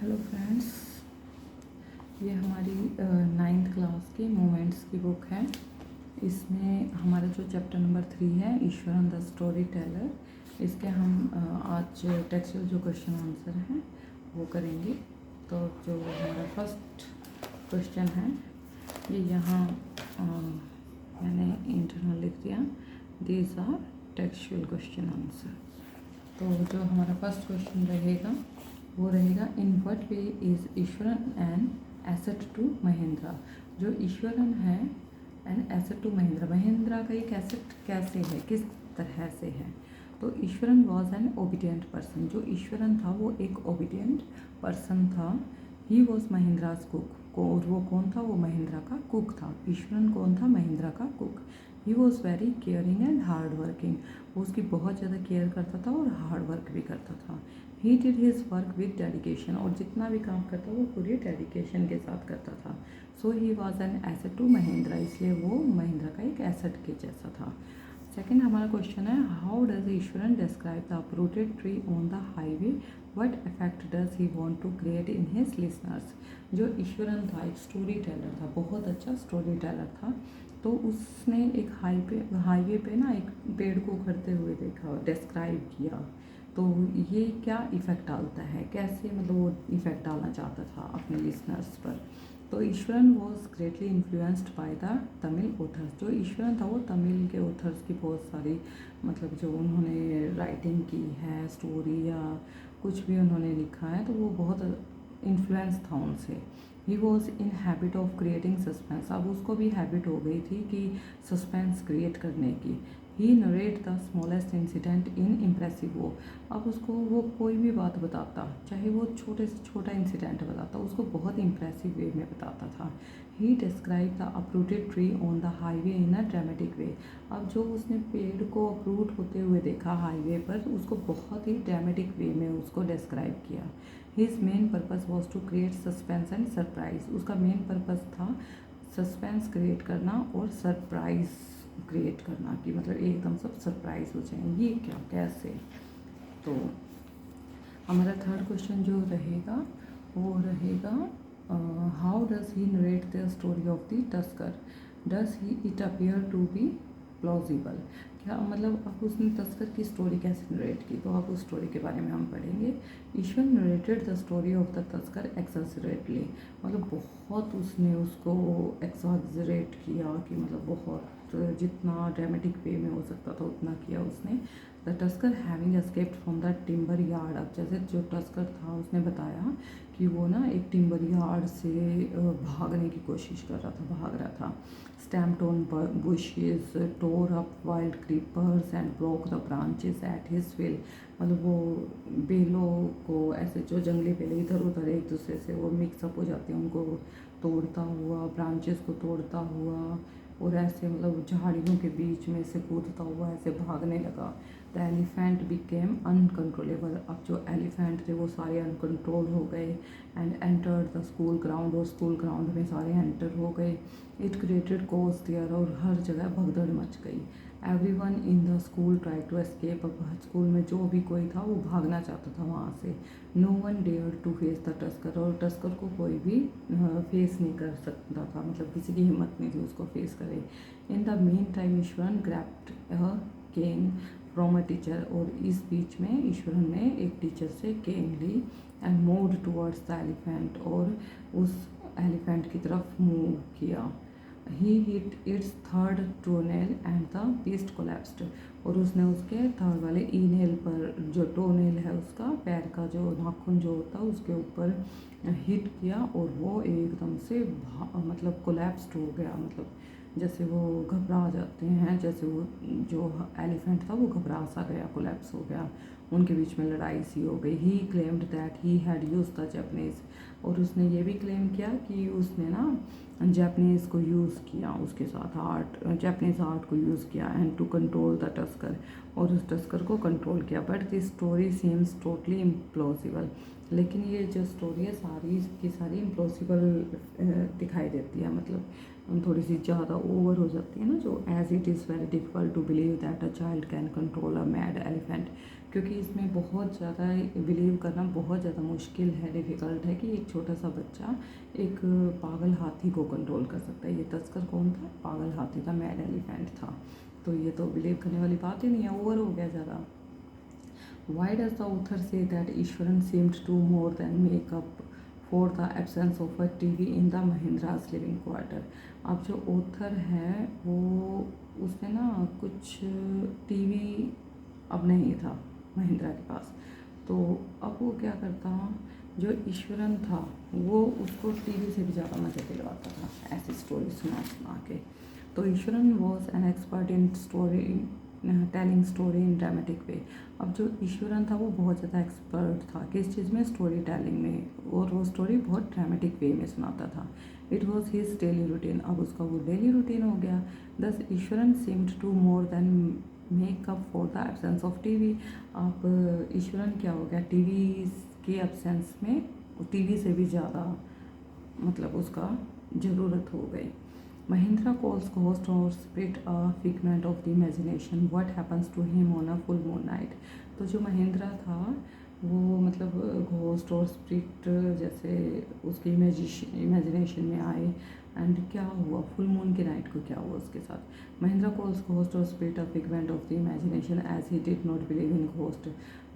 Hello friends, ये हमारी 9th class की मोमेंट्स की बुक है। इसमें हमारा जो चैप्टर नंबर 3 है, ईश्वरन द स्टोरी टेलर, इसके हम आज टेक्सचुअल जो क्वेश्चन आंसर हैं वो करेंगे। तो जो हमारा फर्स्ट क्वेश्चन है ये यहाँ मैंने इंटरनल लिख दिया, these are textual question answer. तो जो हमारा फर्स्ट क्वेश्चन रहेगा वो रहेगा, in what way is Iswaran an asset to Mahindra. जो ईश्वरन है an asset to Mahindra, Mahindra का एक एसेट कैसे है, किस तरह से है। तो Iswaran was an obedient person. जो ईश्वरन था वो एक ओबीडियंट पर्सन था। He was Mahendra's cook. और वो कौन था, वो महिंद्रा का कुक था। ईश्वरन कौन था, महिंद्रा का cook. He was very caring and hard working. वो उसकी बहुत ज़्यादा केयर करता था और हार्ड वर्क भी करता था। He did his work with dedication. और जितना भी काम करता वो पूरी डेडिकेशन के साथ करता था। So he was an asset to Mahendra, इसलिए वो महिंद्रा का एक एसेट के जैसा था। सेकेंड हमारा क्वेश्चन है, how does Iswaran describe the uprooted tree on the highway, what effect does he want to create in his listeners. जो ईश्वरन था एक स्टोरी टेलर था, बहुत अच्छा स्टोरी टेलर था। तो उसने एक हाईवे पे ना एक पेड़ को उखड़ते हुए देखा, डिस्क्राइब किया। तो ये क्या इफ़ेक्ट डालता है, कैसे मतलब वो इफ़ेक्ट डालना चाहता था अपने लिसनर्स पर। तो Iswaran was greatly influenced by the Tamil authors. जो ईश्वरन था वो तमिल के ऑथर्स की बहुत सारी मतलब जो उन्होंने राइटिंग की है, स्टोरी या कुछ भी उन्होंने लिखा है, तो वो बहुत इन्फ्लुएंस था उनसे। He was in habit of creating suspense. अब उसको भी हैबिट हो गई थी कि सस्पेंस क्रिएट करने की। He narrate the smallest incident in impressive वो। अब उसको वो कोई भी बात बताता, चाहे वो छोटे से छोटा इंसिडेंट बताता, उसको बहुत इम्प्रेसिव वे में बताता था। He describe the uprooted tree on the highway in a dramatic way. अब जो उसने पेड़ को अप्रूट होते हुए देखा हाईवे पर, उसको बहुत ही ड्रामेटिक वे में उसको डिस्क्राइब किया। His main purpose was to create suspense and surprise. उसका मेन पर्पज़ था सस्पेंस क्रिएट करना और सरप्राइज क्रिएट करना, कि मतलब एकदम सब सरप्राइज हो जाए, ये क्या कैसे। तो हमारा थर्ड क्वेश्चन जो रहेगा वो रहेगा, how does he narrate the story of the tusker, does he it appear to be plausible. क्या मतलब अब उसने तस्कर की स्टोरी कैसे नरेट की, तो अब उस स्टोरी के बारे में हम पढ़ेंगे। Iswar narrated the story of the tusker exaggeratedly. मतलब बहुत उसने उसको एक्सैजरेट किया, कि मतलब बहुत जितना ड्रामेटिक वे में हो सकता था उतना किया उसने। The tusker having escaped from the timber yard. अब जैसे जो टस्कर था उसने बताया कि वो ना एक टिम्बर यार्ड से भागने की कोशिश कर रहा था, भाग रहा था। Stamped on bushes, tore up wild creepers and broke the branches at his will. मतलब वो बेलों को ऐसे, जो जंगली बेलें इधर उधर एक दूसरे से वो मिक्सअप हो जाते हैं, उनको तोड़ता हुआ, ब्रांचेस को तोड़ता हुआ और ऐसे मतलब झाड़ियों के बीच में से कूदता हुआ ऐसे भागने लगा। The elephant became uncontrollable. अब जो एलिफेंट थे वो सारे अनकंट्रोल हो गए। And entered the school ground, और स्कूल ग्राउंड में सारे एंटर हो गए। इट क्रिएटेड कोज देयर, और हर जगह भगदड़ मच गई। Everyone in the school try to escape. अब स्कूल में जो भी कोई था वो भागना चाहता था वहाँ से। No one dare to face the tusker, और टस्कर को कोई भी फेस नहीं कर सकता था, मतलब किसी की हिम्मत नहीं थी उसको फेस करे। In the mean time Iswaran grabbed a cane from a teacher. और इस बीच में ईश्वरन ने एक टीचर से केन ली and moved towards the elephant, और उस एलिफेंट की तरफ मूव किया। He hit its third toenail and the beast collapsed. और उसने उसके थर्ड वाले ई नेल पर, जो टोनेल है उसका पैर का जो नाखून जो होता है उसके ऊपर हिट किया, और वो एकदम से मतलब कोलैप्स्ड हो गया। मतलब जैसे वो घबरा जाते हैं, जैसे वो जो एलिफेंट था वो घबरा सा गया, कोलैप्स हो गया। उनके बीच में लड़ाई सी हो गई। He claimed that he had use the Japanese. और उसने ये भी क्लेम किया कि उसने ना जैपनीज़ को यूज़ किया, उसके साथ आर्ट, जैपनीज़ आर्ट को यूज़ किया and to control the tusker, और उस टस्कर को कंट्रोल किया। But this story seems totally implausible. लेकिन ये जो स्टोरी है सारी की सारी इम्प्लॉसिबल दिखाई देती है, मतलब थोड़ी सी ज़्यादा ओवर हो जाती है ना, जो as it is very difficult to believe that a child can control a mad elephant. क्योंकि इसमें बहुत ज़्यादा बिलीव करना बहुत ज़्यादा मुश्किल है, डिफ़िकल्ट है कि एक छोटा सा बच्चा एक पागल हाथी को कंट्रोल कर सकता है। ये तस्कर कौन था? पागल हाथी था, मैड एलिफेंट था। तो ये तो बिलीव करने वाली बात ही नहीं है, ओवर हो गया ज़्यादा। Why does the author say that Ishwaran seemed to more than make up for the absence of a TV in the Mahindra's living quarter? अब जो ऑथर है वो उसने ना कुछ टीवी अब नहीं था महिंद्रा के पास, तो अब वो क्या करता, जो ईश्वरन था वो उसको टीवी से भी ज़्यादा मज़े दिलवाता था ऐसी स्टोरी सुना सुना के। तो Iswaran was an expert in story telling story in dramatic way. अब जो ईश्वरन था वो बहुत ज़्यादा एक्सपर्ट था किस चीज़ में? स्टोरी टेलिंग में, और वो स्टोरी बहुत ड्रामेटिक वे में सुनाता था। It was his daily routine, अब उसका वो डेली रूटीन हो गया। Thus Iswaran seemed to more than make up for the absence of TV. अब ईश्वरन क्या हो गया, टीवी के एब्सेंस में टीवी से भी ज़्यादा मतलब उसका ज़रूरत हो गई। Mahindra calls ghost or spirit a figment of the imagination. What happens to him on a full moon night? तो जो महिंद्रा था वो मतलब घोस्ट और स्पिरिट जैसे उसके इमेजिनेशन में आए। एंड क्या हुआ फुल मून के नाइट को, क्या हुआ उसके साथ? महिंद्रा कॉल्स घोस्ट और spirit a figment of the imagination as he did not believe in ghost.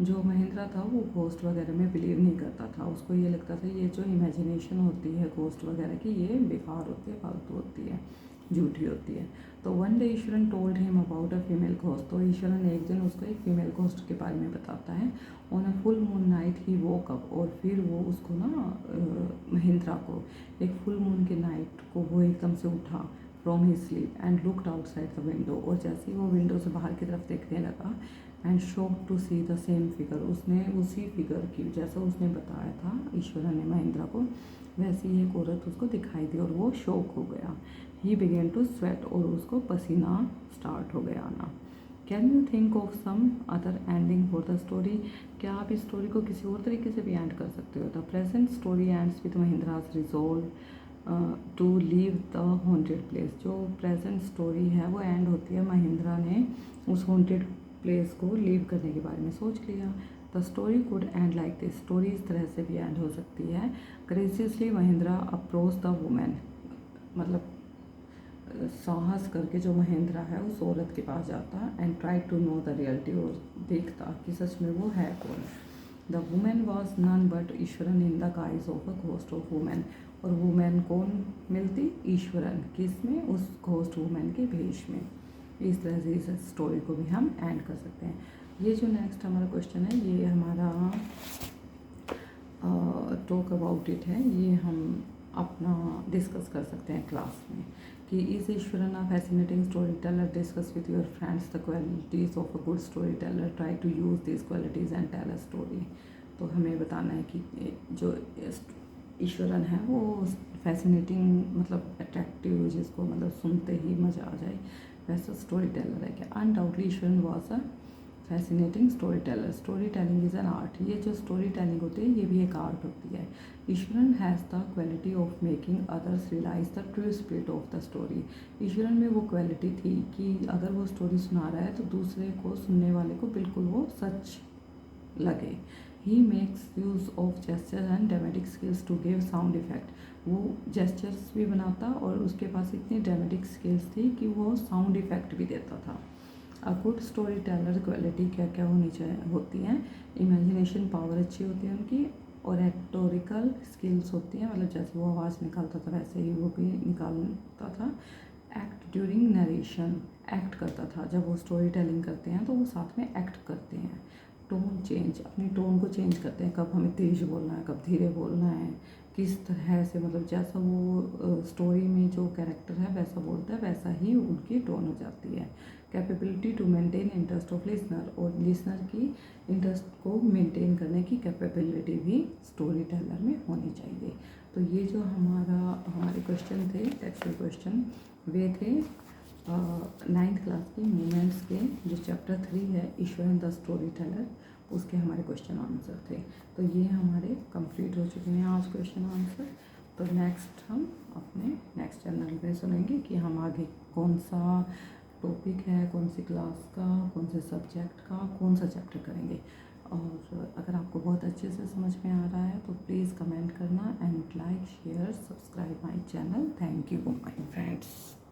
जो महिंद्रा था वो घोस्ट वगैरह में बिलीव नहीं करता था, उसको ये लगता था ये जो इमेजिनेशन होती है घोस्ट वगैरह की ये बेकार होती है, फालतू होती है, झूठी होती है। तो one day Eswaran told him about a female ghost. तो ईश्वरन एक दिन उसको एक फीमेल घोस्ट के बारे में बताता है। On a full moon night he woke up, और फिर वो उसको ना महिंद्रा को एक फुल मून के नाइट को वो एकदम से उठा from his sleep and looked outside the window, और जैसे ही वो विंडो से बाहर की तरफ देखने लगा and shock to see the same figure, उसने उसी फिगर की जैसा उसने बताया था ईश्वरन ने महिंद्रा को वैसी एक औरत उसको दिखाई दी और वो शॉक हो गया। ही बिगेन टू स्वेट, और उसको पसीना स्टार्ट हो गया आना। Can you think of some other ending for the story? क्या आप इस स्टोरी को किसी और तरीके से भी एंड कर सकते हो? The present story ends with Mahendra's resolve to leave the haunted place. जो प्रेजेंट स्टोरी है वो एंड होती है महिंद्रा ने उस हॉन्टेड प्लेस को लीव करने के बारे में सोच लिया। The story could and like this, story इस तरह से भी एंड हो सकती है। Courageously Mahindra approach the women, मतलब साहस करके जो महिंद्रा है उस औरत के पास जाता and try to know the reality, और देखता कि सच में वो है कौन। The women was none but Iswaran in the guise of a ghost of women, और वुमेन कौन मिलती? ईश्वरन, किस में? उस घोस्ट वुमेन के भेष में। इस तरह से इस स्टोरी को भी हम एंड कर सकते हैं। ये जो नेक्स्ट हमारा क्वेश्चन है ये हमारा टॉक अबाउट इट है, ये हम अपना डिस्कस कर सकते हैं क्लास में कि is Iswaran a fascinating storyteller, discuss with your friends the qualities of a good storyteller, try to use this qualities and tell a story. तो हमें बताना है कि जो ईश्वरन है वो फैसिनेटिंग मतलब अट्रैक्टिव, जिसको मतलब सुनते ही मज़ा आ जाए वैसा स्टोरी टेलर है क्या? Undoubtedly Eswaran was a fascinating story teller. Story telling is an art, ये जो स्टोरी टेलिंग होती है ये भी एक आर्ट होती है। Iswaran has the quality of making others realise the true spirit of the story. Iswaran में वो क्वालिटी थी कि अगर वो स्टोरी सुना रहा है तो दूसरे को, सुनने वाले को बिल्कुल वो सच लगे। He makes use of gesture and dramatic skills to give sound effect. वो जेस्चर्स भी बनाता और उसके पास इतनी ड्रामेटिक स्किल्स थी कि वो साउंड इफेक्ट भी देता था। अ गुड स्टोरी टेलर क्वालिटी क्या क्या होनी चाहिए होती हैं? इमेजिनेशन पावर अच्छी होती है उनकी, और एक्टोरिकल स्किल्स होती हैं, मतलब जैसे वो आवाज़ निकालता था वैसे ही वो भी निकालता था। एक्ट ड्यूरिंग नरेशन, एक्ट करता था, जब वो स्टोरी टेलिंग करते हैं तो वो साथ में एक्ट करते हैं। टोन चेंज, अपनी टोन को चेंज करते हैं, कब हमें तेज़ बोलना है, कब धीरे बोलना है, किस तरह से, मतलब जैसा वो स्टोरी में जो कैरेक्टर है वैसा बोलता है वैसा ही उनकी टोन हो जाती है। Capability to maintain interest of listener, और लिसनर की इंटरेस्ट को मेंटेन करने की कैपेबिलिटी भी स्टोरी टेलर में होनी चाहिए। तो ये जो हमारे क्वेश्चन थे, टेक्सचुअल क्वेश्चन, वे थे 9th क्लास के मूवमेंट्स के जो चैप्टर 3 है ईश्वरन द स्टोरी टेलर, उसके हमारे क्वेश्चन आंसर थे। तो ये हमारे कंप्लीट हो चुके हैं आज क्वेश्चन आंसर। तो नेक्स्ट हम अपने नेक्स्ट चैनल पे सुनेंगे कि हम आगे कौन सा टॉपिक है, कौन सी क्लास का, कौन से सब्जेक्ट का, कौन सा चैप्टर करेंगे। और अगर आपको बहुत अच्छे से समझ में आ रहा है तो प्लीज़ कमेंट करना and like share subscribe my channel. Thank you my friends.